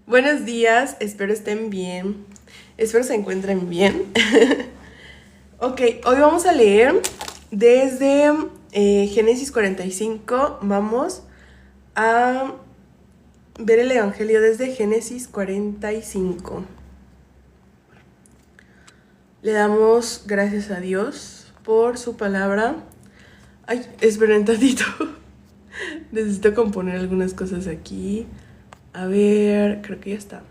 Buenos días, espero estén bien, espero se encuentren bien. Ok, hoy vamos a leer desde Génesis 45, vamos a ver el Evangelio desde Génesis 45. Le damos gracias a Dios por su palabra. Ay, esperen un tantito. Necesito componer algunas cosas aquí. A ver, creo que ya está.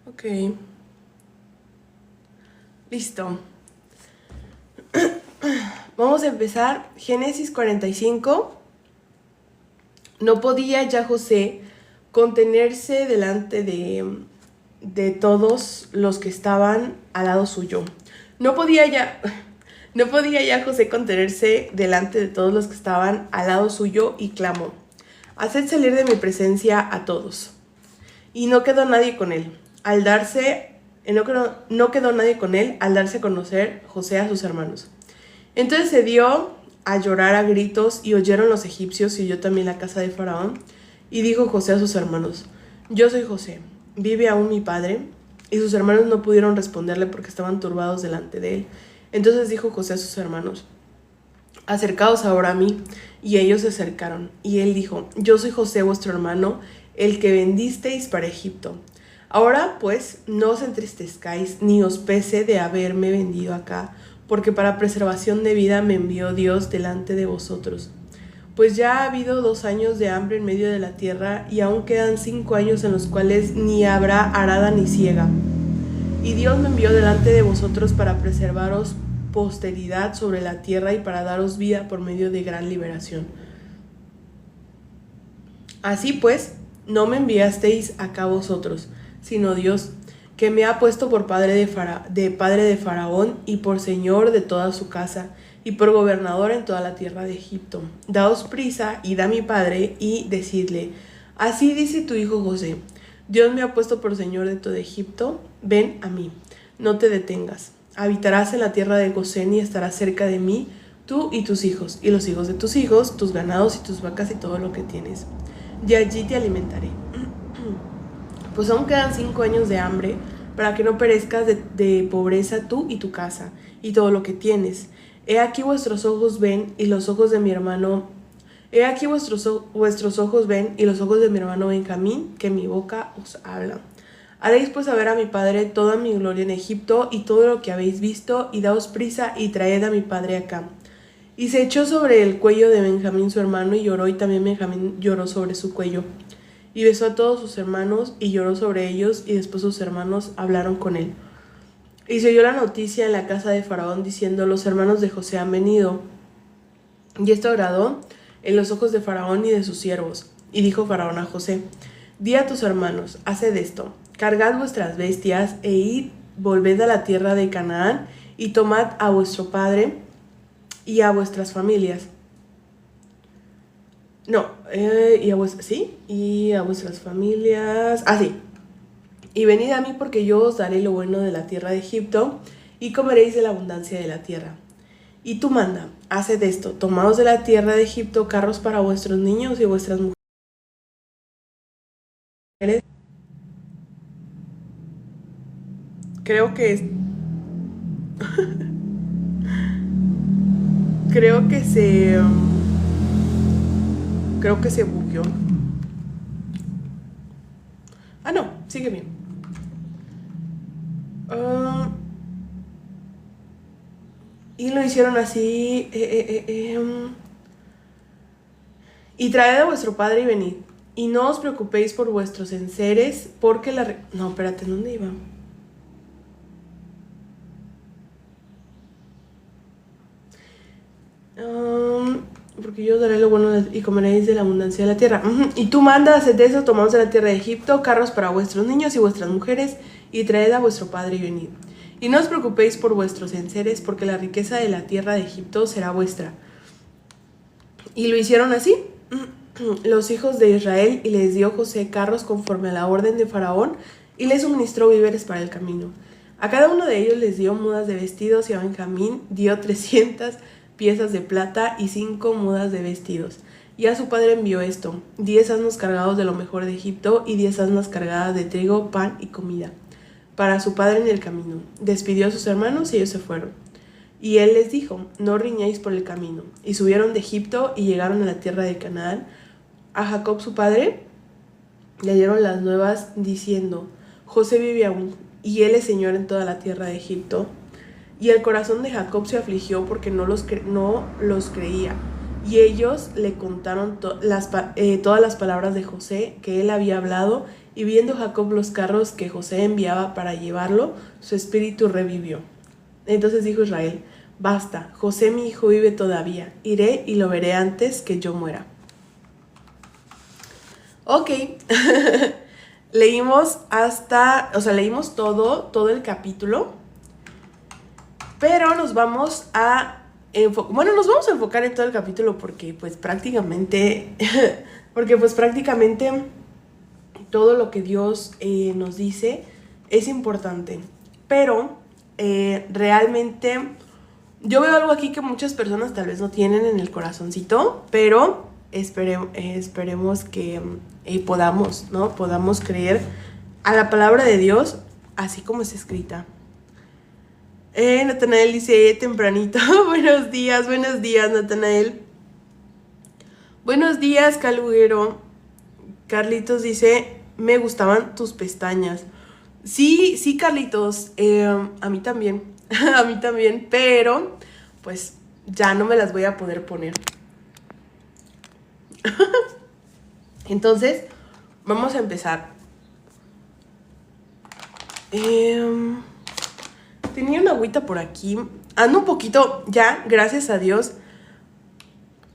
Ok. Listo. Vamos a empezar. Génesis 45. No podía ya José contenerse delante de todos los que estaban al lado suyo. No podía ya José contenerse delante de todos los que estaban al lado suyo y clamó: haced salir de mi presencia a todos. Y no quedó nadie con él. No quedó nadie con él al darse a conocer José a sus hermanos. Entonces se dio a llorar a gritos, y oyeron los egipcios y oyó también la casa de Faraón. Y dijo José a sus hermanos: yo soy José, ¿vive aún mi padre? Y sus hermanos no pudieron responderle porque estaban turbados delante de él. Entonces dijo José a sus hermanos: acercaos ahora a mí. Y ellos se acercaron. Y él dijo: yo soy José vuestro hermano, el que vendisteis para Egipto. Ahora pues no os entristezcáis ni os pese de haberme vendido acá, porque para preservación de vida me envió Dios delante de vosotros. Pues ya ha habido 2 años de hambre en medio de la tierra, y aún quedan 5 años en los cuales ni habrá arada ni siega. Y Dios me envió delante de vosotros para preservaros posteridad sobre la tierra y para daros vida por medio de gran liberación. Así pues, no me enviasteis acá vosotros, sino Dios, que me ha puesto por padre de Faraón y por señor de toda su casa y por gobernador en toda la tierra de Egipto. Daos prisa, id a mi padre y decidle: así dice tu hijo José, Dios me ha puesto por señor de todo Egipto, ven a mí, no te detengas. Habitarás en la tierra de Gosén y estarás cerca de mí, tú y tus hijos, y los hijos de tus hijos, tus ganados y tus vacas y todo lo que tienes. Y allí te alimentaré. Pues aún quedan 5 años de hambre, para que no perezcas de pobreza tú y tu casa, y todo lo que tienes. He aquí vuestros ojos ven, y los ojos de mi hermano... He aquí vuestros ojos ven, y los ojos de mi hermano Benjamín, que mi boca os habla. Haréis pues saber a mi padre toda mi gloria en Egipto, y todo lo que habéis visto, y daos prisa, y traed a mi padre acá. Y se echó sobre el cuello de Benjamín su hermano, y lloró, y también Benjamín lloró sobre su cuello. Y besó a todos sus hermanos, y lloró sobre ellos, y después sus hermanos hablaron con él. Y se oyó la noticia en la casa de Faraón, diciendo: los hermanos de José han venido. Y esto agradó en los ojos de Faraón y de sus siervos. Y dijo Faraón a José: di a tus hermanos, haced esto: cargad vuestras bestias, e id, volved a la tierra de Canaán, y tomad a vuestro padre y a vuestras familias. No, y a vuestras familias. Sí. Y venid a mí, porque yo os daré lo bueno de la tierra de Egipto, y comeréis de la abundancia de la tierra. Y tú manda, haced esto: tomaos de la tierra de Egipto carros para vuestros niños y vuestras mujeres. Creo que es... Creo que se... Creo que se bugueó. No, sigue bien. Y lo hicieron así. Y traed a vuestro padre y venid. Y no os preocupéis por vuestros enseres, porque la... No, espérate, ¿dónde iba? Porque yo os daré lo bueno y comeréis de la abundancia de la tierra. Y tú manda, haced eso: tomaos de la tierra de Egipto carros para vuestros niños y vuestras mujeres, y traed a vuestro padre y venid. Y no os preocupéis por vuestros enseres, porque la riqueza de la tierra de Egipto será vuestra. Y lo hicieron así los hijos de Israel, y les dio José carros conforme a la orden de Faraón, y les suministró víveres para el camino. A cada uno de ellos les dio mudas de vestidos, y a Benjamín dio 300 piezas de plata y 5 mudas de vestidos. Y a su padre envió esto: 10 asnos cargados de lo mejor de Egipto y 10 asnas cargadas de trigo, pan y comida para su padre en el camino. Despidió a sus hermanos y ellos se fueron. Y él les dijo: no riñáis por el camino. Y subieron de Egipto y llegaron a la tierra de Canaán. A Jacob su padre le dieron las nuevas diciendo: José vive aún, y él es señor en toda la tierra de Egipto. Y el corazón de Jacob se afligió porque no los creía. Y ellos le contaron todas las palabras de José que él había hablado, y viendo Jacob los carros que José enviaba para llevarlo, su espíritu revivió. Entonces dijo Israel: basta, José mi hijo vive todavía, iré y lo veré antes que yo muera. Ok, leímos todo el capítulo, pero nos vamos a enfocar en todo el capítulo porque pues prácticamente todo lo que Dios nos dice es importante. Pero realmente yo veo algo aquí que muchas personas tal vez no tienen en el corazoncito, pero esperemos que podamos creer a la palabra de Dios así como es escrita. Natanael dice tempranito: buenos días, Natanael. Buenos días, Caluguero. Carlitos dice: me gustaban tus pestañas. Sí, Carlitos, a mí también, pero pues ya no me las voy a poder poner. Entonces, vamos a empezar. Tenía una agüita por aquí. Ando un poquito, ya, gracias a Dios.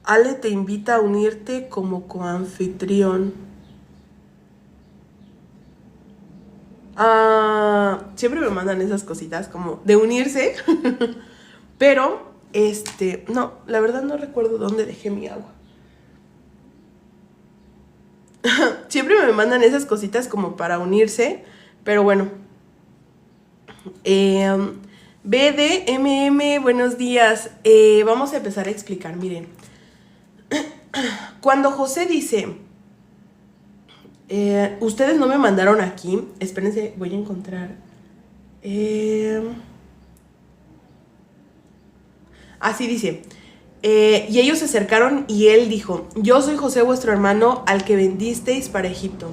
Ale te invita a unirte como coanfitrión. Siempre me mandan esas cositas como de unirse. Pero, no, la verdad no recuerdo dónde dejé mi agua. Siempre me mandan esas cositas como para unirse. Pero bueno. BDMM, buenos días. Vamos a empezar a explicar, miren. Cuando José dice, ustedes no me mandaron aquí. Espérense, voy a encontrar. Así dice. Y ellos se acercaron y él dijo: yo soy José vuestro hermano, al que vendisteis para Egipto.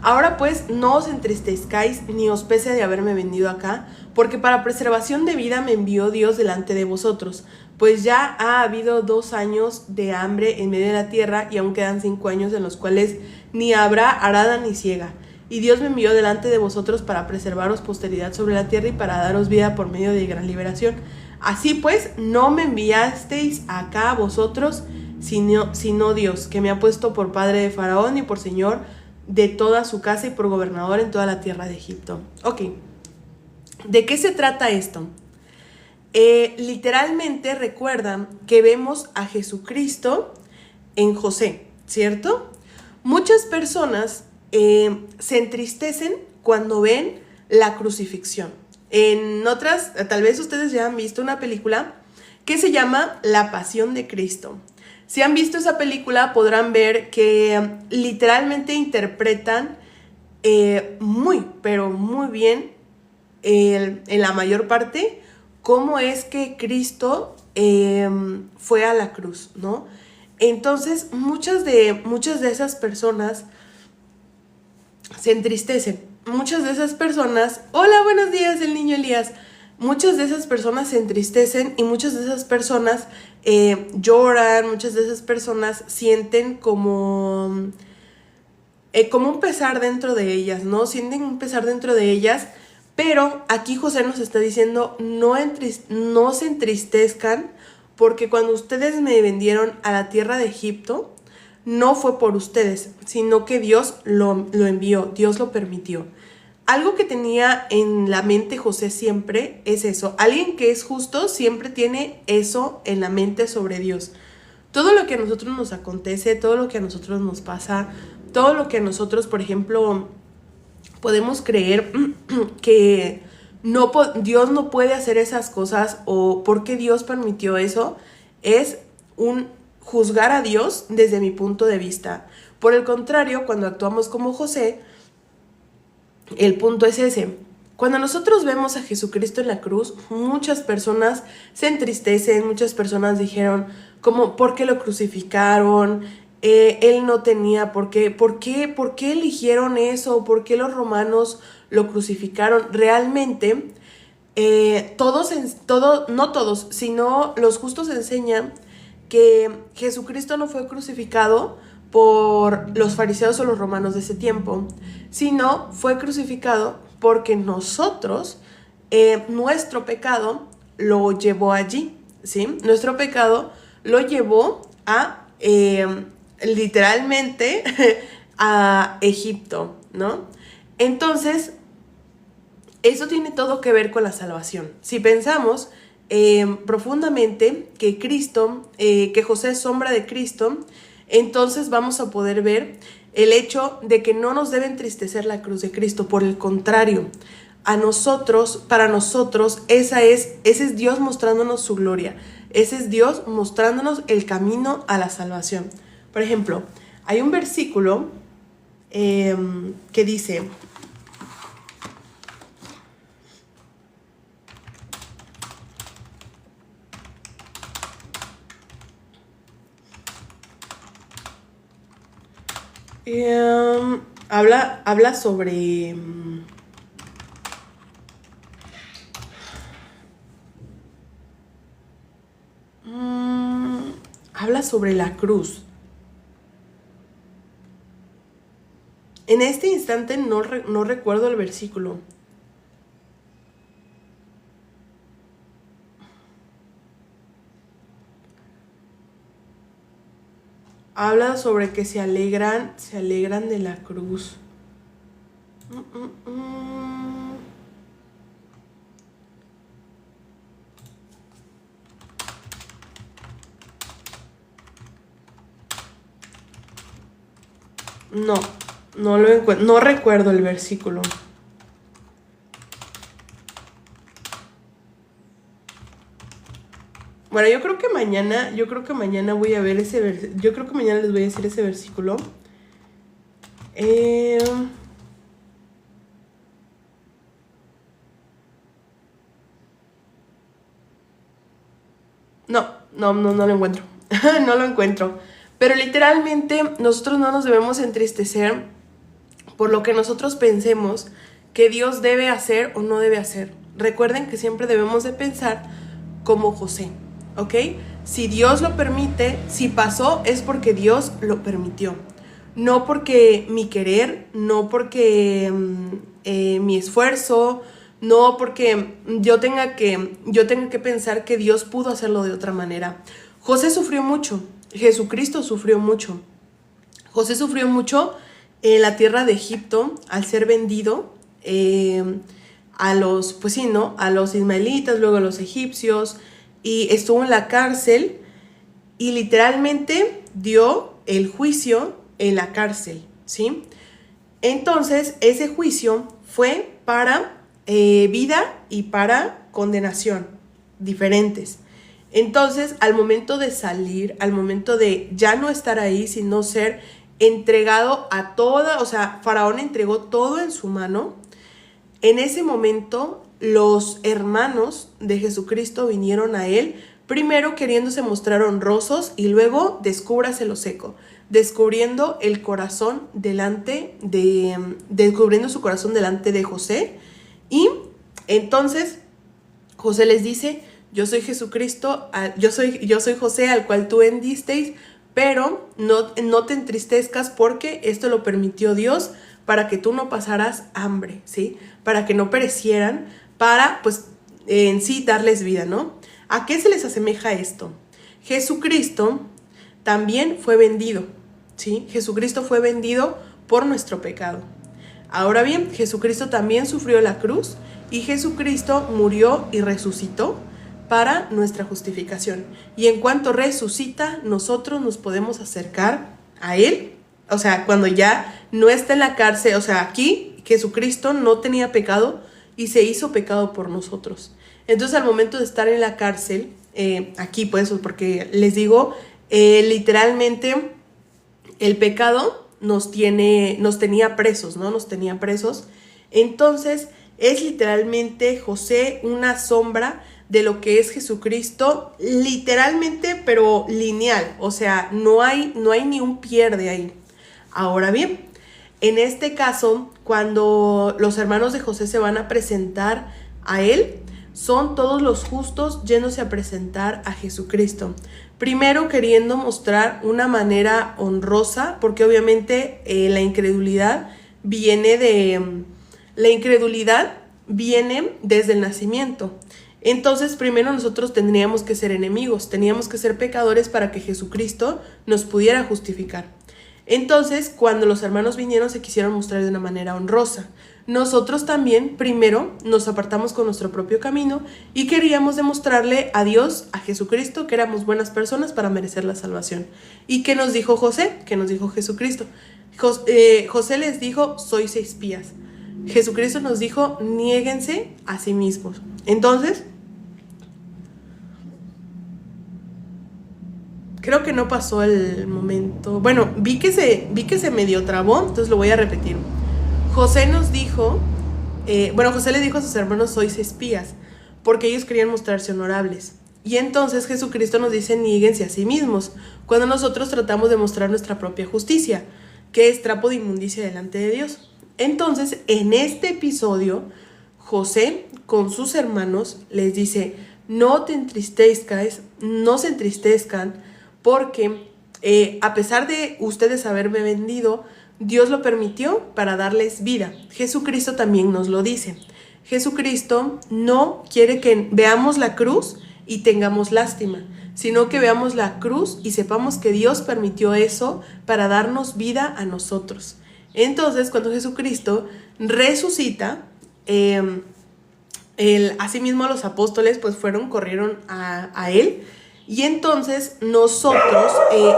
Ahora pues no os entristezcáis ni os pese de haberme vendido acá, porque para preservación de vida me envió Dios delante de vosotros, pues ya ha habido 2 años de hambre en medio de la tierra, y aún quedan 5 años en los cuales ni habrá arada ni siega. Y Dios me envió delante de vosotros para preservaros posteridad sobre la tierra y para daros vida por medio de gran liberación. Así pues, no me enviasteis acá vosotros, sino Dios, que me ha puesto por padre de Faraón y por señor de toda su casa y por gobernador en toda la tierra de Egipto. Ok, ¿de qué se trata esto? Literalmente recuerdan que vemos a Jesucristo en José, ¿cierto? Muchas personas se entristecen cuando ven la crucifixión. En otras, tal vez ustedes ya han visto una película que se llama La Pasión de Cristo. Si han visto esa película podrán ver que literalmente interpretan pero muy bien en la mayor parte cómo es que Cristo fue a la cruz, ¿no? Entonces muchas de esas personas se entristecen. Muchas de esas personas, hola, buenos días, el niño Elías. Muchas de esas personas se entristecen y muchas de esas personas lloran, muchas de esas personas sienten como un pesar dentro de ellas, ¿no? Sienten un pesar dentro de ellas, pero aquí José nos está diciendo: no se entristezcan, porque cuando ustedes me vendieron a la tierra de Egipto, no fue por ustedes, sino que Dios lo envió, Dios lo permitió. Algo que tenía en la mente José siempre es eso. Alguien que es justo siempre tiene eso en la mente sobre Dios. Todo lo que a nosotros nos acontece, todo lo que a nosotros nos pasa, todo lo que a nosotros, por ejemplo, podemos creer que Dios no puede hacer esas cosas o por qué Dios permitió eso, es un juzgar a Dios desde mi punto de vista. Por el contrario, cuando actuamos como José, el punto es ese. Cuando nosotros vemos a Jesucristo en la cruz, muchas personas se entristecen, muchas personas dijeron, como, ¿por qué lo crucificaron? Él no tenía por qué eligieron eso? ¿Por qué los romanos lo crucificaron? Realmente, no todos, sino los justos enseñan que Jesucristo no fue crucificado por los fariseos o los romanos de ese tiempo, sino fue crucificado porque nosotros, nuestro pecado lo llevó allí, ¿sí? Nuestro pecado lo llevó a, literalmente, a Egipto, ¿no? Entonces, eso tiene todo que ver con la salvación. Si pensamos profundamente que Cristo, que José es sombra de Cristo, entonces vamos a poder ver el hecho de que no nos debe entristecer la cruz de Cristo. Por el contrario, para nosotros, ese es Dios mostrándonos su gloria. Ese es Dios mostrándonos el camino a la salvación. Por ejemplo, hay un versículo que dice... habla sobre... habla sobre la cruz. En este instante no recuerdo el versículo. Habla sobre que se alegran de la cruz. No lo encuentro, no recuerdo el versículo. Bueno, yo creo que mañana voy a ver ese versículo. Yo creo que mañana les voy a decir ese versículo. No lo encuentro. No lo encuentro. Pero literalmente nosotros no nos debemos entristecer por lo que nosotros pensemos que Dios debe hacer o no debe hacer. Recuerden que siempre debemos de pensar como José, ¿ok? Si Dios lo permite, si pasó, es porque Dios lo permitió. No porque mi querer, no porque mi esfuerzo, no porque yo tenga que pensar que Dios pudo hacerlo de otra manera. José sufrió mucho, Jesucristo sufrió mucho. José sufrió mucho en la tierra de Egipto al ser vendido a los, pues sí, ¿no? A los ismaelitas, luego a los egipcios, y estuvo en la cárcel y literalmente dio el juicio en la cárcel, ¿sí? Entonces, ese juicio fue para vida y para condenación, diferentes. Entonces, al momento de salir, al momento de ya no estar ahí, sino ser entregado a toda, o sea, Faraón entregó todo en su mano. En ese momento, los hermanos de Jesucristo vinieron a él, primero queriéndose mostrar honrosos y luego descúbrase lo seco, descubriendo su corazón delante de José. Y entonces José les dice: yo soy Jesucristo, yo soy José al cual tú vendisteis, pero no te entristezcas porque esto lo permitió Dios para que tú no pasaras hambre, ¿sí? Para que no perecieran, para, pues, en sí darles vida, ¿no? ¿A qué se les asemeja esto? Jesucristo también fue vendido, ¿sí? Jesucristo fue vendido por nuestro pecado. Ahora bien, Jesucristo también sufrió la cruz y Jesucristo murió y resucitó para nuestra justificación. Y en cuanto resucita, nosotros nos podemos acercar a Él. O sea, cuando ya no está en la cárcel, o sea, aquí Jesucristo no tenía pecado y se hizo pecado por nosotros. Entonces, al momento de estar en la cárcel, aquí, pues, porque les digo, literalmente el pecado nos tenía presos, ¿no? Nos tenía presos. Entonces, es literalmente José una sombra de lo que es Jesucristo, literalmente, pero lineal. O sea, no hay ni un pierde ahí. Ahora bien, en este caso, cuando los hermanos de José se van a presentar a él, son todos los justos yéndose a presentar a Jesucristo. Primero queriendo mostrar una manera honrosa, porque obviamente la incredulidad viene desde el nacimiento. Entonces primero nosotros tendríamos que ser enemigos, teníamos que ser pecadores para que Jesucristo nos pudiera justificar. Entonces, cuando los hermanos vinieron, se quisieron mostrar de una manera honrosa. Nosotros también, primero, nos apartamos con nuestro propio camino y queríamos demostrarle a Dios, a Jesucristo, que éramos buenas personas para merecer la salvación. ¿Y qué nos dijo José? ¿Qué nos dijo Jesucristo? José les dijo, sois espías. Jesucristo nos dijo, niéguense a sí mismos. Entonces, creo que no pasó el momento. Bueno, vi que se medio trabó, entonces lo voy a repetir. José nos dijo, José le dijo a sus hermanos, sois espías, porque ellos querían mostrarse honorables. Y entonces Jesucristo nos dice, niéguense a sí mismos, cuando nosotros tratamos de mostrar nuestra propia justicia, que es trapo de inmundicia delante de Dios. Entonces, en este episodio, José con sus hermanos les dice, no se entristezcan, porque a pesar de ustedes haberme vendido, Dios lo permitió para darles vida. Jesucristo también nos lo dice. Jesucristo no quiere que veamos la cruz y tengamos lástima, sino que veamos la cruz y sepamos que Dios permitió eso para darnos vida a nosotros. Entonces, cuando Jesucristo resucita, asimismo los apóstoles pues corrieron a él. Y entonces nosotros,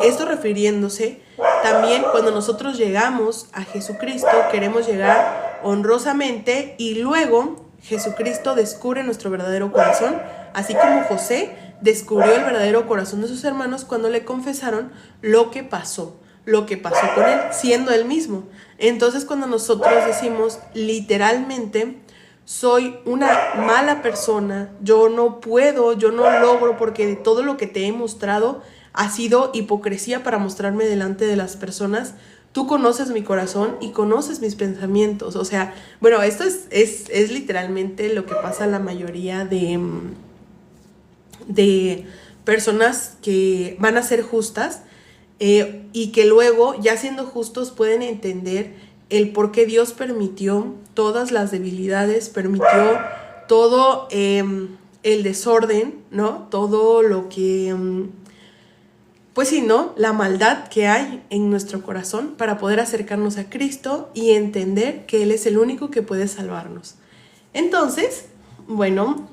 esto refiriéndose también cuando nosotros llegamos a Jesucristo, queremos llegar honrosamente y luego Jesucristo descubre nuestro verdadero corazón, así como José descubrió el verdadero corazón de sus hermanos cuando le confesaron lo que pasó con él, siendo él mismo. Entonces cuando nosotros decimos literalmente, soy una mala persona, yo no puedo, yo no logro, porque de todo lo que te he mostrado ha sido hipocresía para mostrarme delante de las personas. Tú conoces mi corazón y conoces mis pensamientos. O sea, bueno, esto es literalmente lo que pasa a la mayoría de personas que van a ser justas y que luego, ya siendo justos, pueden entender el por qué Dios permitió todas las debilidades, permitió todo el desorden, ¿no? Todo lo que, pues sí, ¿no? La maldad que hay en nuestro corazón para poder acercarnos a Cristo y entender que Él es el único que puede salvarnos. Entonces, bueno,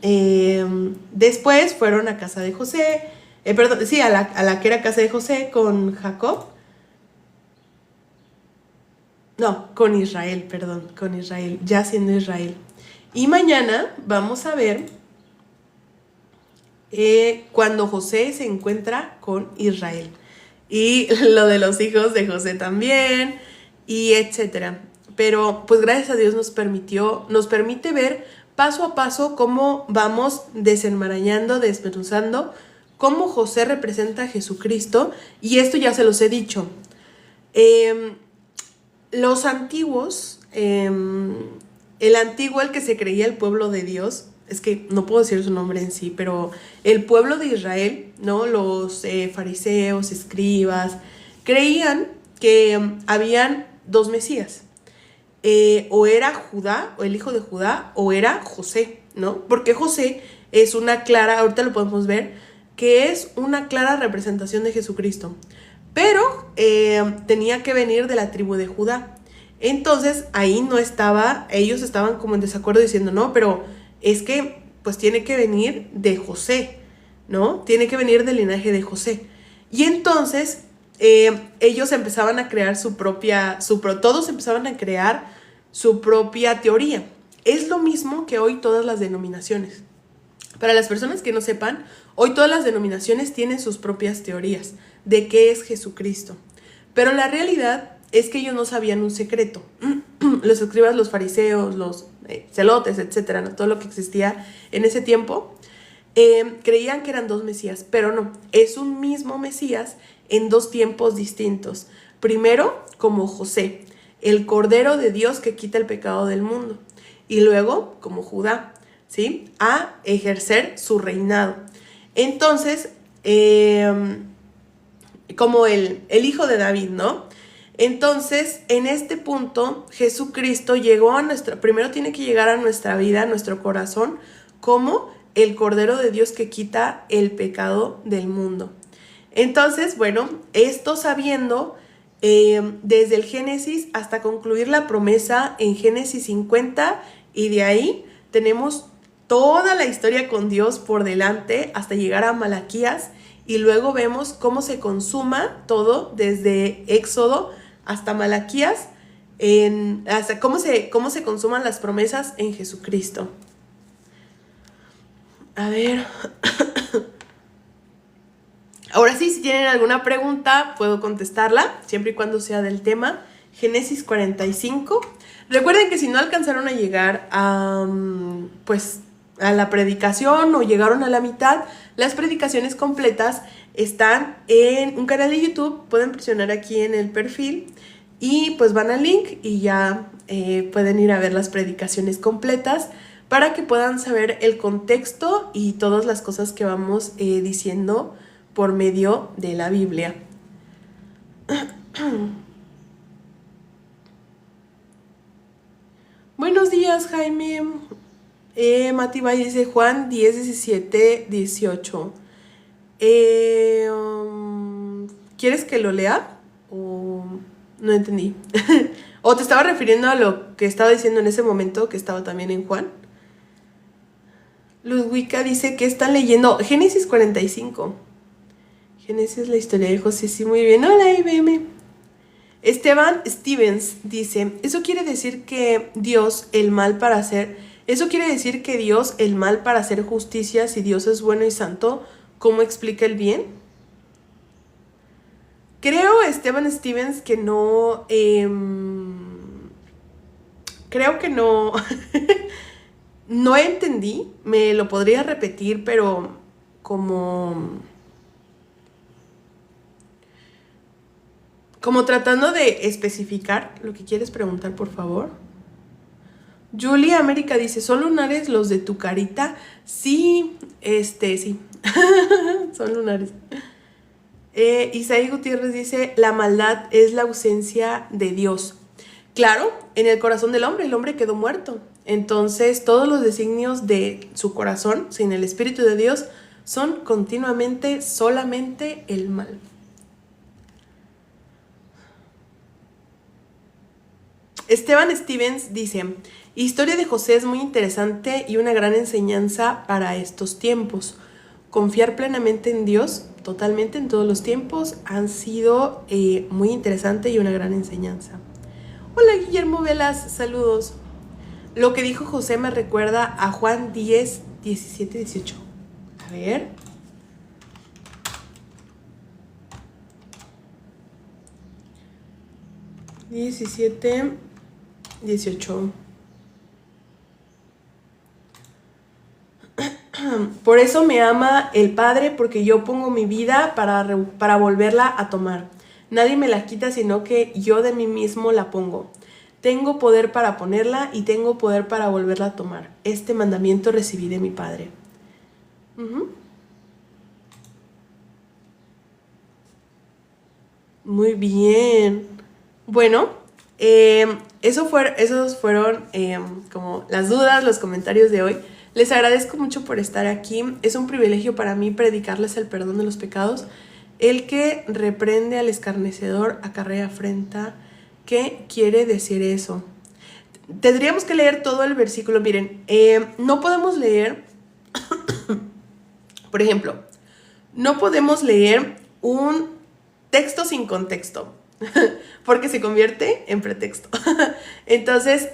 después fueron a casa de José, a la que era casa de José con Jacob. No, con Israel, ya siendo Israel. Y mañana vamos a ver cuando José se encuentra con Israel. Y lo de los hijos de José también, y etcétera. Pero pues gracias a Dios nos permite ver paso a paso cómo vamos desenmarañando, desmenuzando, cómo José representa a Jesucristo. Y esto ya se los he dicho. Los antiguos, el antiguo, el que se creía el pueblo de Dios, es que no puedo decir su nombre en sí, pero el pueblo de Israel, ¿no? Los fariseos, escribas, creían que habían dos Mesías. O era Judá, o el hijo de Judá, o era José, ¿no? Porque José es una clara, ahorita lo podemos ver, que es una clara representación de Jesucristo. Pero tenía que venir de la tribu de Judá. Entonces ahí no estaba, ellos estaban como en desacuerdo diciendo, no, pero es que pues tiene que venir de José, ¿no? Tiene que venir del linaje de José. Y entonces ellos empezaban a crear todos empezaban a crear su propia teoría. Es lo mismo que hoy todas las denominaciones. Para las personas que no sepan, hoy todas las denominaciones tienen sus propias teorías de qué es Jesucristo. Pero la realidad es que ellos no sabían un secreto. Los escribas, los fariseos, los celotes, etcétera, ¿no? Todo lo que existía en ese tiempo, creían que eran dos Mesías, pero no, es un mismo Mesías en dos tiempos distintos. Primero, como José, el Cordero de Dios que quita el pecado del mundo, y luego como Judá, ¿sí? A ejercer su reinado. Entonces, como el hijo de David, ¿no? Entonces, en este punto, Jesucristo llegó a primero tiene que llegar a nuestra vida, a nuestro corazón, como el Cordero de Dios que quita el pecado del mundo. Entonces, bueno, esto sabiendo desde el Génesis hasta concluir la promesa en Génesis 50, y de ahí tenemos toda la historia con Dios por delante hasta llegar a Malaquías, y luego vemos cómo se consuma todo desde Éxodo hasta Malaquías, hasta cómo se consuman las promesas en Jesucristo. A ver. Ahora sí, si tienen alguna pregunta, puedo contestarla, siempre y cuando sea del tema. Génesis 45. Recuerden que si no alcanzaron a llegar a la predicación o llegaron a la mitad, las predicaciones completas están en un canal de YouTube. Pueden presionar aquí en el perfil y pues van al link y ya pueden ir a ver las predicaciones completas para que puedan saber el contexto y todas las cosas que vamos diciendo por medio de la Biblia. Buenos días, Jaime. Mati Valle dice Juan 10, 17, 18. ¿Quieres que lo lea? O no entendí. ¿O te estaba refiriendo a lo que estaba diciendo en ese momento, que estaba también en Juan? Ludwika dice que están leyendo Génesis 45. Génesis, la historia de José. Sí, muy bien. Hola, IBM. Esteban Stevens dice, eso quiere decir que Dios, el mal para hacer justicia, si Dios es bueno y santo, ¿cómo explica el bien? Creo, Esteban Stevens, que no... creo que no... no entendí. Me lo podría repetir, pero como tratando de especificar lo que quieres preguntar, por favor. Julia América dice, ¿son lunares los de tu carita? Sí, sí. Son lunares. Isaí Gutiérrez dice, la maldad es la ausencia de Dios. Claro, en el corazón del hombre, el hombre quedó muerto. Entonces, todos los designios de su corazón, sin el Espíritu de Dios, son continuamente solamente el mal. Esteban Stevens dice, historia de José es muy interesante y una gran enseñanza para estos tiempos. Confiar plenamente en Dios, totalmente en todos los tiempos, han sido muy interesante y una gran enseñanza. Hola Guillermo Velas, saludos. Lo que dijo José me recuerda a Juan 10, 17, 18. A ver. (17, 18). Por eso me ama el Padre, porque yo pongo mi vida para volverla a tomar. Nadie me la quita, sino que yo de mí mismo la pongo. Tengo poder para ponerla y tengo poder para volverla a tomar. Este mandamiento recibí de mi Padre. Muy bien. Bueno, esos fueron como las dudas, los comentarios de hoy. Les agradezco mucho por estar aquí. Es un privilegio para mí predicarles el perdón de los pecados. El que reprende al escarnecedor acarrea afrenta. ¿Qué quiere decir eso? Tendríamos que leer todo el versículo. Miren, no podemos leer, por ejemplo, no podemos leer un texto sin contexto. porque se convierte en pretexto. Entonces,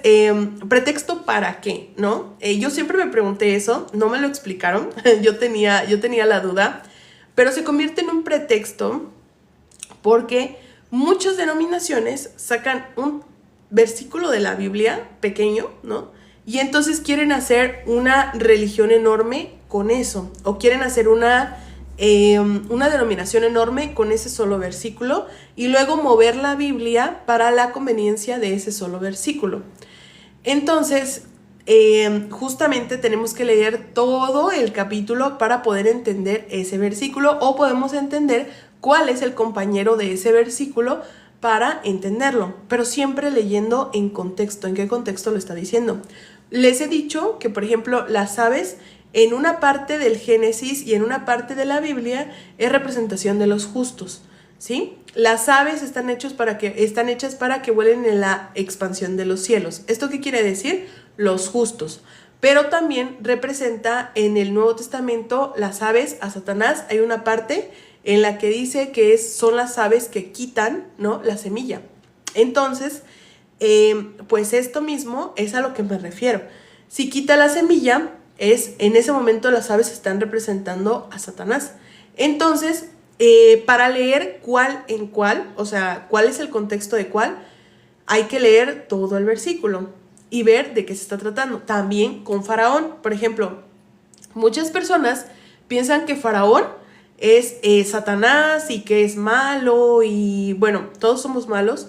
¿pretexto para qué? ¿No? Yo siempre me pregunté eso, no me lo explicaron, yo tenía la duda, pero se convierte en un pretexto porque muchas denominaciones sacan un versículo de la Biblia pequeño, ¿no? Y entonces quieren hacer una religión enorme con eso, o quieren hacer una denominación enorme con ese solo versículo y luego mover la Biblia para la conveniencia de ese solo versículo. Entonces, justamente tenemos que leer todo el capítulo para poder entender ese versículo, o podemos entender cuál es el compañero de ese versículo para entenderlo, pero siempre leyendo en contexto, en qué contexto lo está diciendo. Les he dicho que, por ejemplo, las aves en una parte del Génesis y en una parte de la Biblia es representación de los justos, ¿sí? Las aves están hechas para que vuelen en la expansión de los cielos. ¿Esto qué quiere decir? Los justos. Pero también representa en el Nuevo Testamento las aves a Satanás. Hay una parte en la que dice que son las aves que quitan, ¿no?, la semilla. Entonces, pues esto mismo es a lo que me refiero. Si quita la semilla, en ese momento las aves están representando a Satanás. Entonces, para leer cuál en cuál, o sea, cuál es el contexto de cuál, hay que leer todo el versículo y ver de qué se está tratando. También con Faraón, por ejemplo, muchas personas piensan que Faraón es Satanás y que es malo, y bueno, todos somos malos,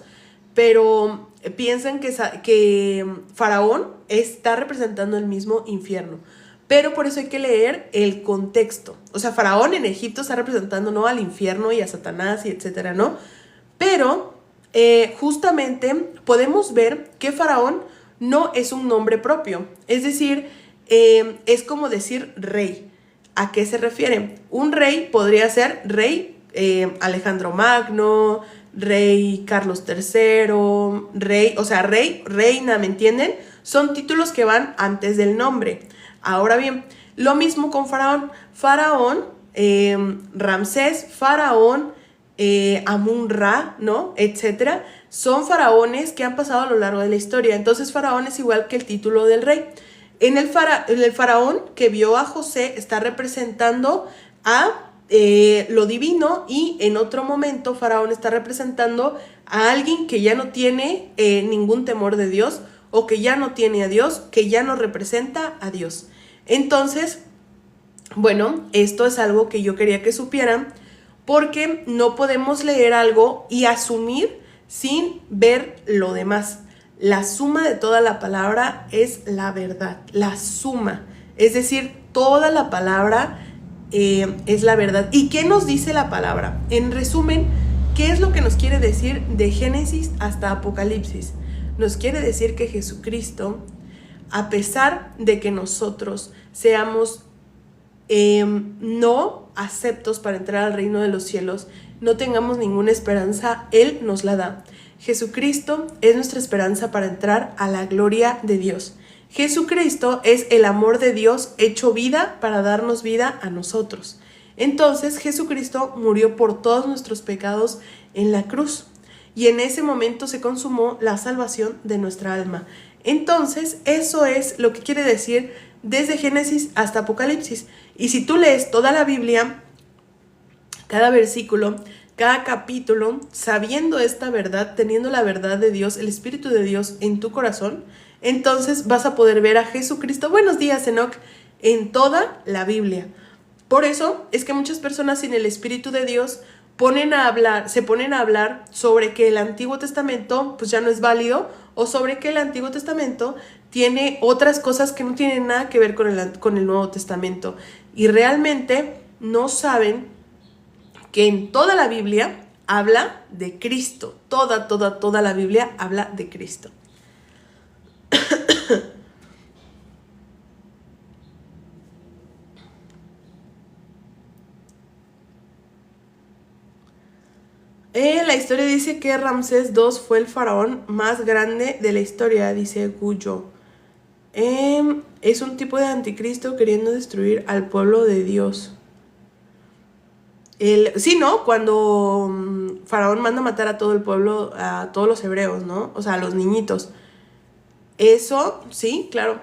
pero piensan que Faraón está representando el mismo infierno. Pero por eso hay que leer el contexto. O sea, Faraón en Egipto está representando, ¿no?, al infierno y a Satanás y etcétera, ¿no? Pero justamente podemos ver que Faraón no es un nombre propio. Es decir, es como decir rey. ¿A qué se refiere? Un rey podría ser rey Alejandro Magno, rey Carlos III, rey, o sea, rey, reina, ¿me entienden? Son títulos que van antes del nombre. Ahora bien, lo mismo con Faraón. Faraón, Ramsés, Faraón, Amun-Ra, ¿no?, etcétera. Son faraones que han pasado a lo largo de la historia. Entonces, Faraón es igual que el título del rey. El faraón que vio a José está representando a lo divino, y en otro momento Faraón está representando a alguien que ya no tiene ningún temor de Dios, o que ya no tiene a Dios, que ya no representa a Dios. Entonces, bueno, esto es algo que yo quería que supieran, porque no podemos leer algo y asumir sin ver lo demás. La suma de toda la palabra es la verdad, la suma. Es decir, toda la palabra es la verdad. ¿Y qué nos dice la palabra? En resumen, ¿qué es lo que nos quiere decir de Génesis hasta Apocalipsis? Nos quiere decir que Jesucristo, a pesar de que nosotros seamos no aceptos para entrar al reino de los cielos, no tengamos ninguna esperanza, Él nos la da. Jesucristo es nuestra esperanza para entrar a la gloria de Dios. Jesucristo es el amor de Dios hecho vida para darnos vida a nosotros. Entonces, Jesucristo murió por todos nuestros pecados en la cruz, y en ese momento se consumó la salvación de nuestra alma. Entonces, eso es lo que quiere decir desde Génesis hasta Apocalipsis. Y si tú lees toda la Biblia, cada versículo, cada capítulo, sabiendo esta verdad, teniendo la verdad de Dios, el Espíritu de Dios en tu corazón, entonces vas a poder ver a Jesucristo, buenos días, Enoch, en toda la Biblia. Por eso es que muchas personas sin el Espíritu de Dios se ponen a hablar sobre que el Antiguo Testamento pues ya no es válido, o sobre que el Antiguo Testamento tiene otras cosas que no tienen nada que ver con el Nuevo Testamento, y realmente no saben que en toda la Biblia habla de Cristo. Toda la Biblia habla de Cristo. La historia dice que Ramsés II fue el faraón más grande de la historia, dice Guyo. Es un tipo de anticristo queriendo destruir al pueblo de Dios. Sí, ¿no? Cuando Faraón manda a matar a todo el pueblo, a todos los hebreos, ¿no? O sea, a los niñitos. Eso, sí, claro.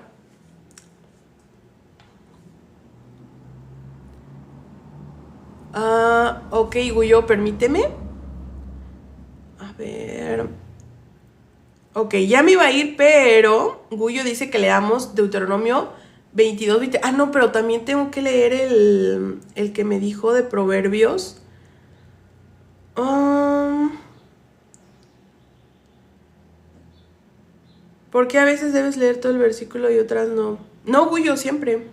Ok, Guyo, permíteme. A ver. Ok, ya me iba a ir, pero Guyo dice que leamos Deuteronomio 22, 20. Ah, no, pero también tengo que leer el que me dijo de Proverbios. Um, ¿Por qué a veces debes leer todo el versículo y otras no? No, Guyo, siempre.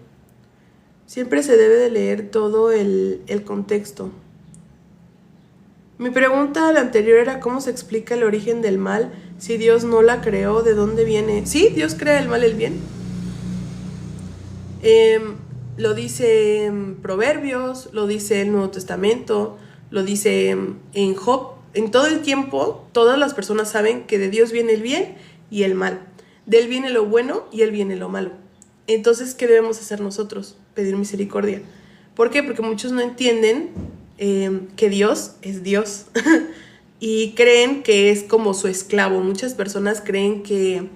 Siempre se debe de leer todo el contexto. Mi pregunta la anterior era cómo se explica el origen del mal si Dios no la creó, ¿de dónde viene? Sí, Dios crea el mal y el bien. Lo dice en Proverbios, lo dice el Nuevo Testamento, lo dice en Job. En todo el tiempo, todas las personas saben que de Dios viene el bien y el mal. De Él viene lo bueno y Él viene lo malo. Entonces, ¿qué debemos hacer nosotros? Pedir misericordia. ¿Por qué? Porque muchos no entienden que Dios es Dios y creen que es como su esclavo. Muchas personas creen que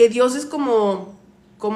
Dios es como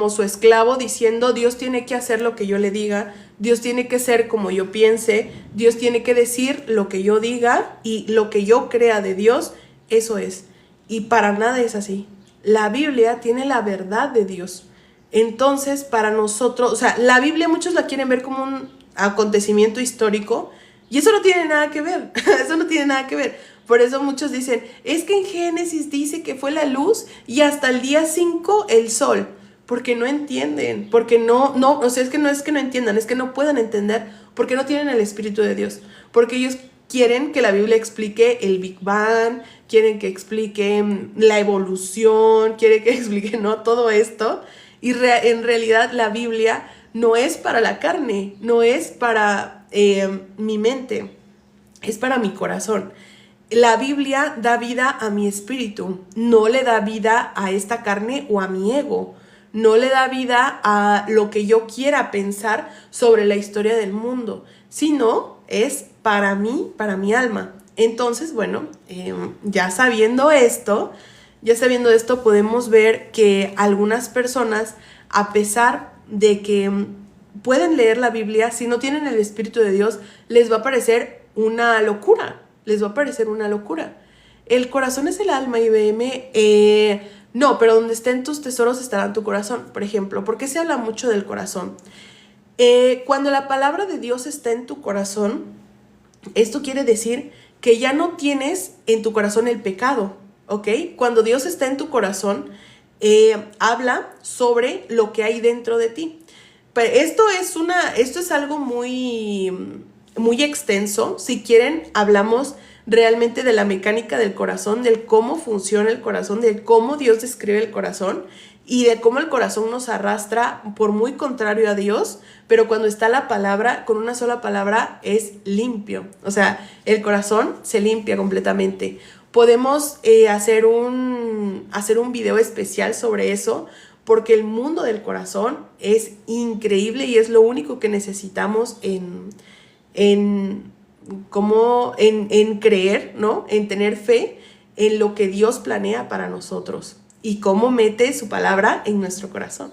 su esclavo diciendo Dios tiene que hacer lo que yo le diga, Dios tiene que ser como yo piense, Dios tiene que decir lo que yo diga y lo que yo crea de Dios, eso es. Y para nada es así. La Biblia tiene la verdad de Dios. Entonces, para nosotros, o sea, la Biblia muchos la quieren ver como un acontecimiento histórico y eso no tiene nada que ver, eso no tiene nada que ver. Por eso muchos dicen, es que en Génesis dice que fue la luz y hasta el día 5 el sol, porque no entienden, porque o sea, es que no entiendan, es que no puedan entender, porque no tienen el Espíritu de Dios, porque ellos quieren que la Biblia explique el Big Bang, quieren que explique la evolución, quieren que explique, ¿no? Todo esto, y en realidad la Biblia no es para la carne, no es para mi mente, es para mi corazón. La Biblia da vida a mi espíritu, no le da vida a esta carne o a mi ego, no le da vida a lo que yo quiera pensar sobre la historia del mundo, sino es para mí, para mi alma. Entonces, bueno, ya sabiendo esto, podemos ver que algunas personas, a pesar de que pueden leer la Biblia, si no tienen el Espíritu de Dios, les va a parecer una locura. Les va a parecer una locura. El corazón es el alma, IBM. No, pero donde estén tus tesoros estará tu corazón. Por ejemplo, ¿por qué se habla mucho del corazón? Cuando la palabra de Dios está en tu corazón, esto quiere decir que ya no tienes en tu corazón el pecado, ¿ok? Cuando Dios está en tu corazón, habla sobre lo que hay dentro de ti. Pero esto es algo muy extenso. Si quieren, hablamos realmente de la mecánica del corazón, del cómo funciona el corazón, de cómo Dios describe el corazón y de cómo el corazón nos arrastra por muy contrario a Dios, pero cuando está la palabra, con una sola palabra, es limpio. O sea, el corazón se limpia completamente. Podemos hacer un video especial sobre eso, porque el mundo del corazón es increíble y es lo único que necesitamos en creer, ¿no? En tener fe en lo que Dios planea para nosotros y cómo mete su palabra en nuestro corazón.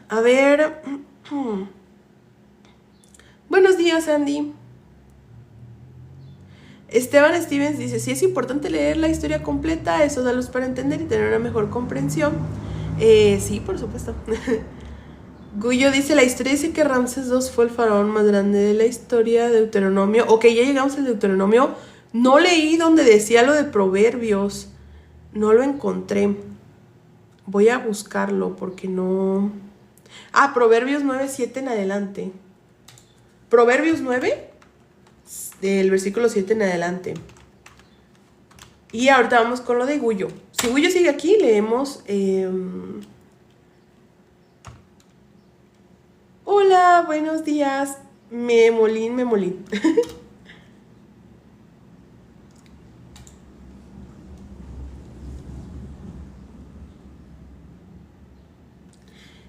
A ver. Buenos días, Andy. Esteban Stevens dice, sí es importante leer la historia completa, eso da luz para entender y tener una mejor comprensión. Sí, por supuesto. Guyo dice, la historia dice que Ramsés II fue el faraón más grande de la historia de Deuteronomio. Ok, ya llegamos al Deuteronomio. No leí donde decía lo de Proverbios. No lo encontré. Voy a buscarlo porque no... Ah, Proverbios 9:7 en adelante. Proverbios 9, del versículo 7 en adelante. Y ahorita vamos con lo de Guyo. Si Guyo sigue aquí, leemos... Hola, buenos días. Memolín.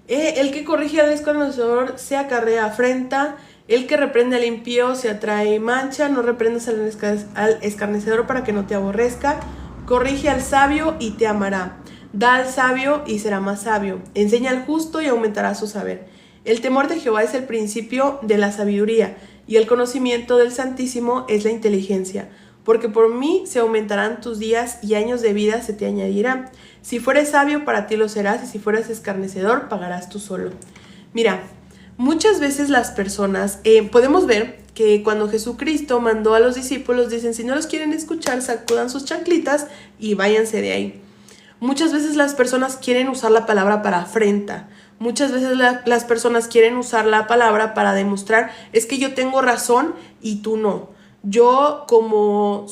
El que corrige al desconocedor se acarrea afrenta, El que reprende al impío se atrae mancha, no reprendas al escarnecedor para que no te aborrezca. Corrige al sabio y te amará. Da al sabio y será más sabio. Enseña al justo y aumentará su saber. El temor de Jehová es el principio de la sabiduría, y el conocimiento del Santísimo es la inteligencia. Porque por mí se aumentarán tus días y años de vida se te añadirán. Si fueres sabio, para ti lo serás, y si fueres escarnecedor, pagarás tú solo. Mira, muchas veces las personas, podemos ver que cuando Jesucristo mandó a los discípulos, dicen, si no los quieren escuchar, sacudan sus chanclitas y váyanse de ahí. Muchas veces las personas quieren usar la palabra para afrenta. Muchas veces las personas quieren usar la palabra para demostrar, es que yo tengo razón y tú no. Yo como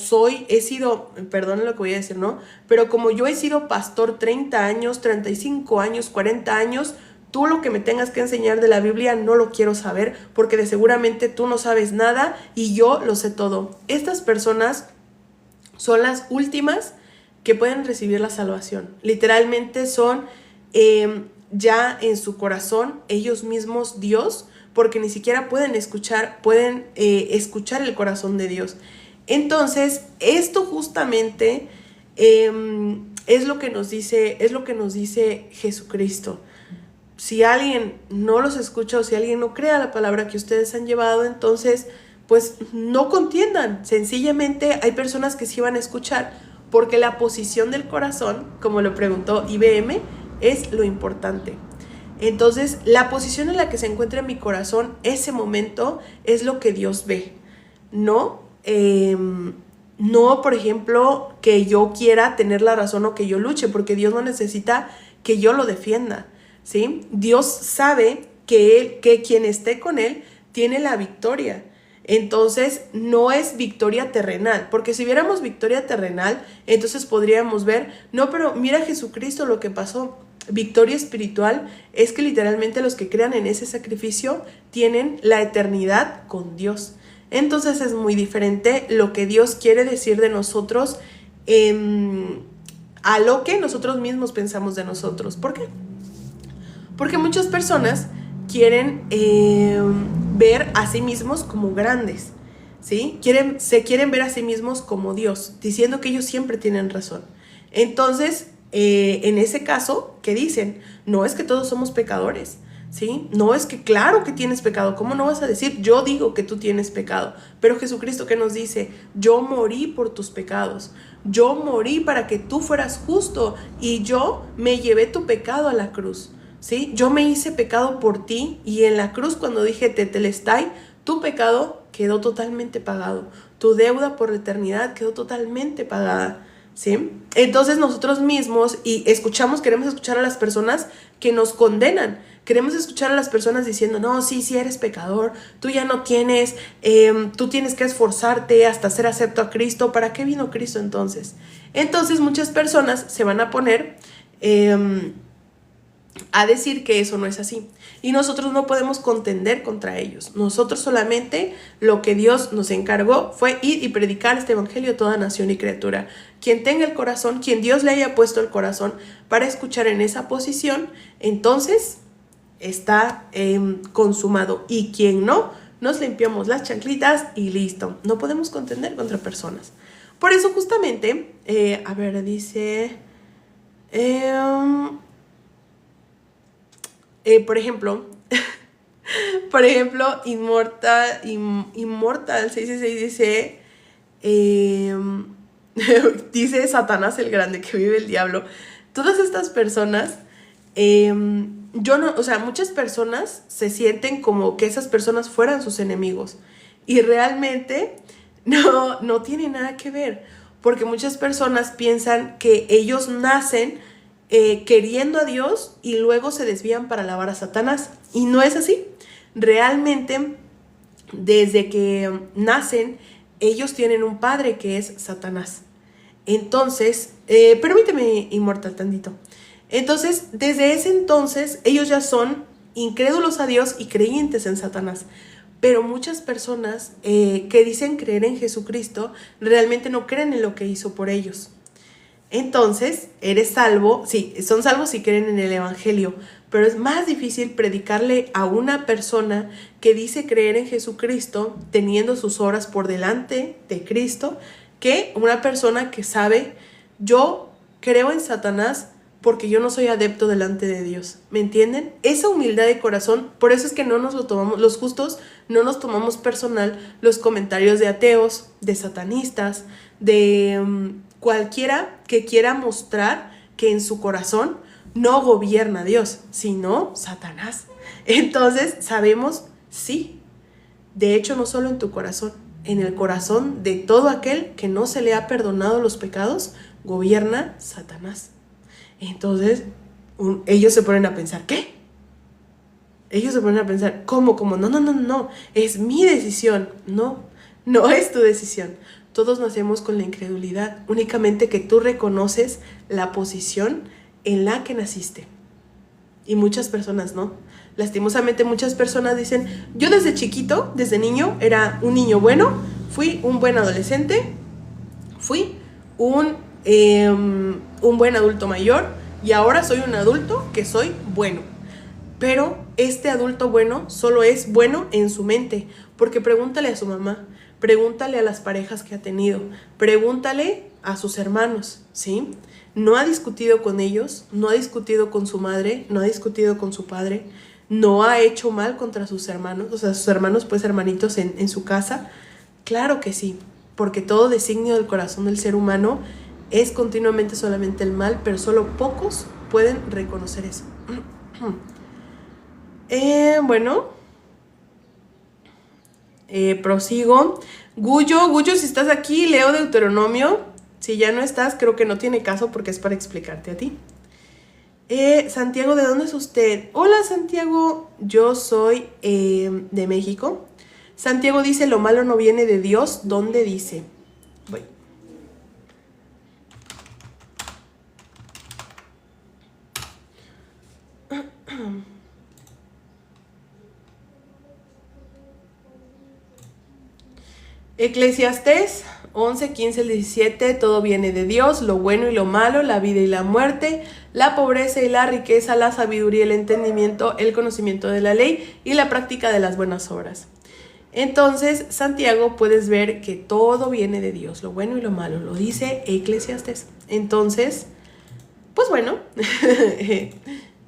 he sido, perdón lo que voy a decir, ¿no? Pero como yo he sido pastor 30 años, 35 años, 40 años, tú lo que me tengas que enseñar de la Biblia no lo quiero saber, porque de seguramente tú no sabes nada y yo lo sé todo. Estas personas son las últimas que pueden recibir la salvación. Literalmente son ya en su corazón ellos mismos Dios, porque ni siquiera pueden escuchar el corazón de Dios. Entonces, esto justamente es lo que nos dice Jesucristo. Si alguien no los escucha o si alguien no crea la palabra que ustedes han llevado, entonces pues no contiendan. Sencillamente hay personas que sí van a escuchar, porque la posición del corazón, como lo preguntó IBM, es lo importante. Entonces, la posición en la que se encuentra mi corazón, ese momento, es lo que Dios ve. No, por ejemplo, que yo quiera tener la razón o que yo luche, porque Dios no necesita que yo lo defienda, ¿sí? Dios sabe que quien esté con Él tiene la victoria. Entonces, no es victoria terrenal, porque si viéramos victoria terrenal, entonces podríamos ver, no, pero mira Jesucristo lo que pasó. Victoria espiritual es que literalmente los que crean en ese sacrificio tienen la eternidad con Dios. Entonces es muy diferente lo que Dios quiere decir de nosotros a lo que nosotros mismos pensamos de nosotros. ¿Por qué? Porque muchas personas quieren ver a sí mismos como grandes, ¿sí? Se quieren ver a sí mismos como Dios, diciendo que ellos siempre tienen razón. Entonces, en ese caso, ¿qué dicen? No es que todos somos pecadores, ¿sí? No es que claro que tienes pecado. ¿Cómo no vas a decir, yo digo que tú tienes pecado? Pero Jesucristo, ¿qué nos dice? Yo morí por tus pecados. Yo morí para que tú fueras justo y yo me llevé tu pecado a la cruz, ¿sí? Yo me hice pecado por ti y en la cruz cuando dije tetelestai, tu pecado quedó totalmente pagado. Tu deuda por la eternidad quedó totalmente pagada, ¿sí? Entonces nosotros mismos queremos escuchar a las personas que nos condenan. Queremos escuchar a las personas diciendo, no, sí eres pecador, tú ya no tienes, tú tienes que esforzarte hasta ser acepto a Cristo. ¿Para qué vino Cristo entonces? Entonces muchas personas se van a poner a decir que eso no es así. Y nosotros no podemos contender contra ellos. Nosotros solamente lo que Dios nos encargó fue ir y predicar este evangelio a toda nación y criatura. Quien tenga el corazón, quien Dios le haya puesto el corazón para escuchar en esa posición, entonces está consumado. Y quien no, nos limpiamos las chanclitas y listo. No podemos contender contra personas. Por eso justamente, dice... por ejemplo, Inmortal 666 dice, dice Satanás el grande, que vive el diablo. Todas estas personas, muchas personas se sienten como que esas personas fueran sus enemigos y realmente no tiene nada que ver, porque muchas personas piensan que ellos nacen queriendo a Dios y luego se desvían para alabar a Satanás. Y no es así. Realmente, desde que nacen, ellos tienen un padre que es Satanás. Entonces, permíteme, Inmortal, tantito. Entonces, desde ese entonces, ellos ya son incrédulos a Dios y creyentes en Satanás. Pero muchas personas que dicen creer en Jesucristo, realmente no creen en lo que hizo por ellos. Entonces, eres salvo, sí, son salvos si creen en el evangelio, pero es más difícil predicarle a una persona que dice creer en Jesucristo, teniendo sus obras por delante de Cristo, que una persona que sabe, yo creo en Satanás porque yo no soy adepto delante de Dios. ¿Me entienden? Esa humildad de corazón, por eso es que no nos lo tomamos, los justos no nos tomamos personal los comentarios de ateos, de satanistas, de cualquiera que quiera mostrar que en su corazón no gobierna Dios, sino Satanás. Entonces sabemos, sí, de hecho no solo en tu corazón, en el corazón de todo aquel que no se le ha perdonado los pecados, gobierna Satanás. Entonces ellos se ponen a pensar, ¿qué? Ellos se ponen a pensar, ¿cómo? No, es mi decisión. No es tu decisión. Todos nacemos con la incredulidad, únicamente que tú reconoces la posición en la que naciste. Y muchas personas no. Lastimosamente muchas personas dicen, yo desde chiquito, desde niño, era un niño bueno, fui un buen adolescente, fui un buen adulto mayor y ahora soy un adulto que soy bueno. Pero este adulto bueno solo es bueno en su mente, porque pregúntale a su mamá, pregúntale a las parejas que ha tenido, pregúntale a sus hermanos, ¿sí? No ha discutido con ellos, no ha discutido con su madre, no ha discutido con su padre, no ha hecho mal contra sus hermanos, o sea, sus hermanos, pues hermanitos en su casa. Claro que sí, porque todo designio del corazón del ser humano es continuamente solamente el mal, pero solo pocos pueden reconocer eso. Prosigo. Gullo, si estás aquí, leo Deuteronomio. Si ya no estás, creo que no tiene caso porque es para explicarte a ti. Santiago, ¿de dónde es usted? Hola, Santiago, yo soy de México. Santiago dice, lo malo no viene de Dios. ¿Dónde dice? Voy. Eclesiastés 11, 15, 17, todo viene de Dios, lo bueno y lo malo, la vida y la muerte, la pobreza y la riqueza, la sabiduría y el entendimiento, el conocimiento de la ley y la práctica de las buenas obras. Entonces, Santiago, puedes ver que todo viene de Dios, lo bueno y lo malo, lo dice Eclesiastés. Entonces, pues bueno,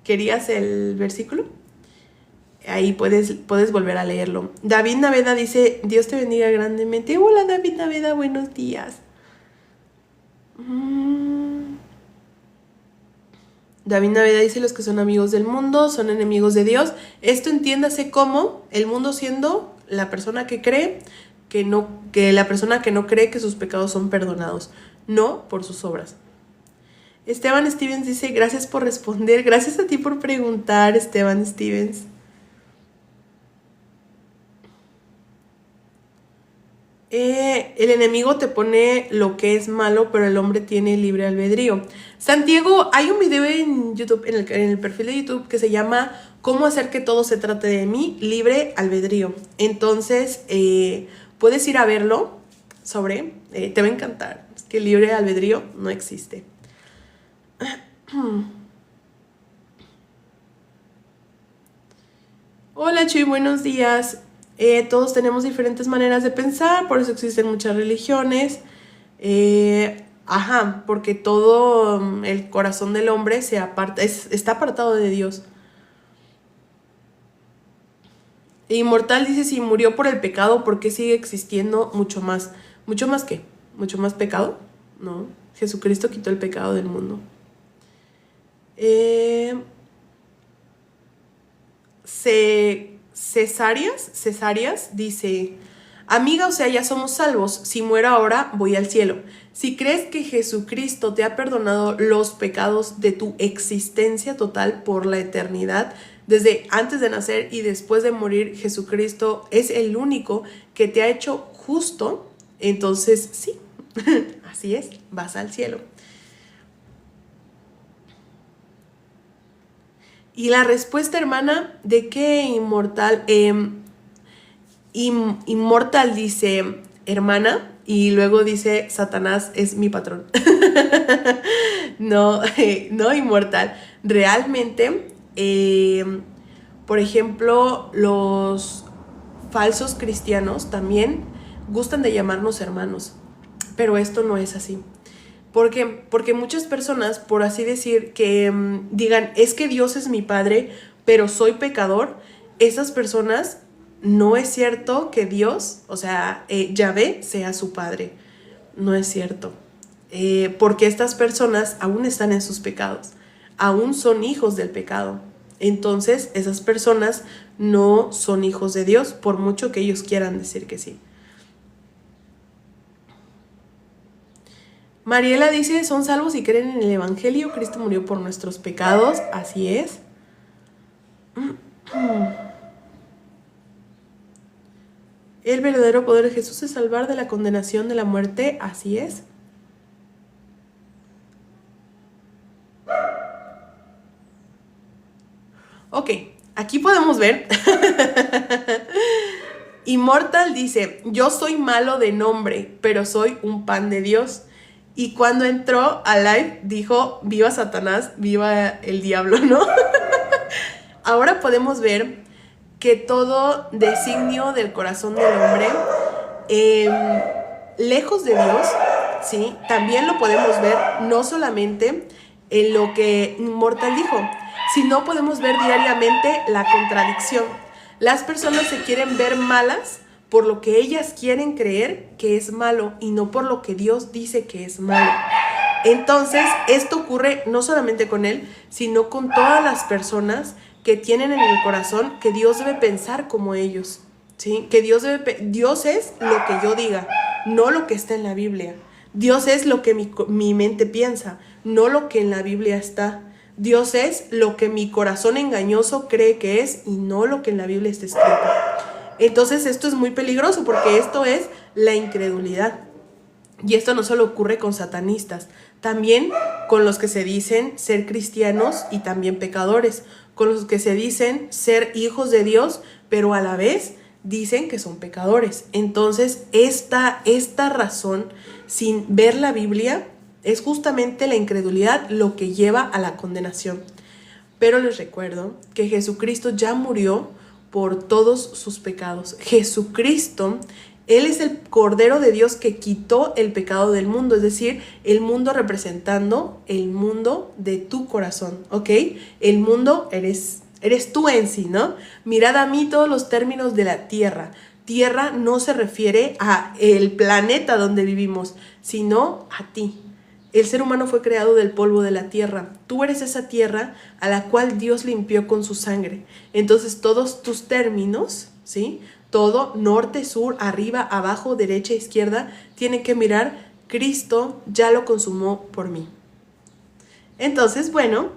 ¿querías el versículo? Ahí puedes volver a leerlo. David Naveda dice, Dios te bendiga grandemente. Hola, David Naveda, buenos días. David Naveda dice, los que son amigos del mundo son enemigos de Dios. Esto entiéndase como el mundo siendo la persona que cree que la persona que no cree que sus pecados son perdonados, no por sus obras. Esteban Stevens dice, gracias por responder. Gracias a ti por preguntar, Esteban Stevens. El enemigo te pone lo que es malo, pero el hombre tiene libre albedrío. Santiago, hay un video en YouTube, en el perfil de YouTube, que se llama ¿Cómo hacer que todo se trate de mí? Libre albedrío. Entonces, puedes ir a verlo te va a encantar. Es que el libre albedrío no existe. Hola, Chuy, buenos días. Todos tenemos diferentes maneras de pensar, por eso existen muchas religiones. Porque todo el corazón del hombre está apartado de Dios. Inmortal dice, si murió por el pecado, ¿por qué sigue existiendo mucho más? ¿Mucho más qué? ¿Mucho más pecado? No, Jesucristo quitó el pecado del mundo. Cesáreas dice, amiga, o sea, ya somos salvos, si muero ahora voy al cielo. Si crees que Jesucristo te ha perdonado los pecados de tu existencia total por la eternidad, desde antes de nacer y después de morir, Jesucristo es el único que te ha hecho justo, entonces sí, así es, vas al cielo. Y la respuesta, hermana, ¿de qué inmortal? Inmortal dice, hermana, y luego dice, Satanás es mi patrón. No, inmortal. Realmente, Por ejemplo, los falsos cristianos también gustan de llamarnos hermanos, pero esto no es así. ¿Por qué? Porque muchas personas, por así decir, que digan, es que Dios es mi padre, pero soy pecador, esas personas, no es cierto que Dios, o sea, Yahvé, sea su padre. No es cierto. Porque estas personas aún están en sus pecados, aún son hijos del pecado. Entonces, esas personas no son hijos de Dios, por mucho que ellos quieran decir que sí. Mariela dice, son salvos y creen en el Evangelio, Cristo murió por nuestros pecados, así es. El verdadero poder de Jesús es salvar de la condenación de la muerte, así es. Ok, aquí podemos ver. Immortal dice, yo soy malo de nombre, pero soy un pan de Dios. Y cuando entró a live dijo, viva Satanás, viva el diablo, ¿no? Ahora podemos ver que todo designio del corazón del hombre, lejos de Dios, ¿sí? También lo podemos ver no solamente en lo que Immortal dijo, sino podemos ver diariamente la contradicción. Las personas se quieren ver malas por lo que ellas quieren creer que es malo y no por lo que Dios dice que es malo. Entonces, esto ocurre no solamente con él, sino con todas las personas que tienen en el corazón que Dios debe pensar como ellos, ¿sí? Que Dios es lo que yo diga, no lo que está en la Biblia. Dios es lo que mi mente piensa, no lo que en la Biblia está. Dios es lo que mi corazón engañoso cree que es y no lo que en la Biblia está escrito. Entonces esto es muy peligroso porque esto es la incredulidad. Y esto no solo ocurre con satanistas, también con los que se dicen ser cristianos y también pecadores, con los que se dicen ser hijos de Dios, pero a la vez dicen que son pecadores. Entonces esta razón, sin ver la Biblia, es justamente la incredulidad lo que lleva a la condenación. Pero les recuerdo que Jesucristo ya murió por todos sus pecados. Jesucristo, Él es el Cordero de Dios que quitó el pecado del mundo, es decir, el mundo representando el mundo de tu corazón, ¿ok? El mundo eres tú en sí, ¿no? Mirad a mí todos los términos de la tierra. Tierra no se refiere a el planeta donde vivimos, sino a ti. El ser humano fue creado del polvo de la tierra. Tú eres esa tierra a la cual Dios limpió con su sangre. Entonces todos tus términos, ¿sí? Todo, norte, sur, arriba, abajo, derecha, izquierda, tiene que mirar, Cristo ya lo consumó por mí. Entonces, bueno,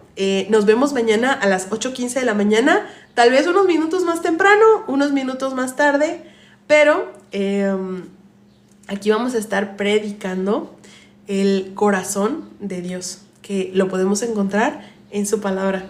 nos vemos mañana a las 8:15 de la mañana, tal vez unos minutos más temprano, unos minutos más tarde, pero aquí vamos a estar predicando el corazón de Dios, que lo podemos encontrar en su palabra.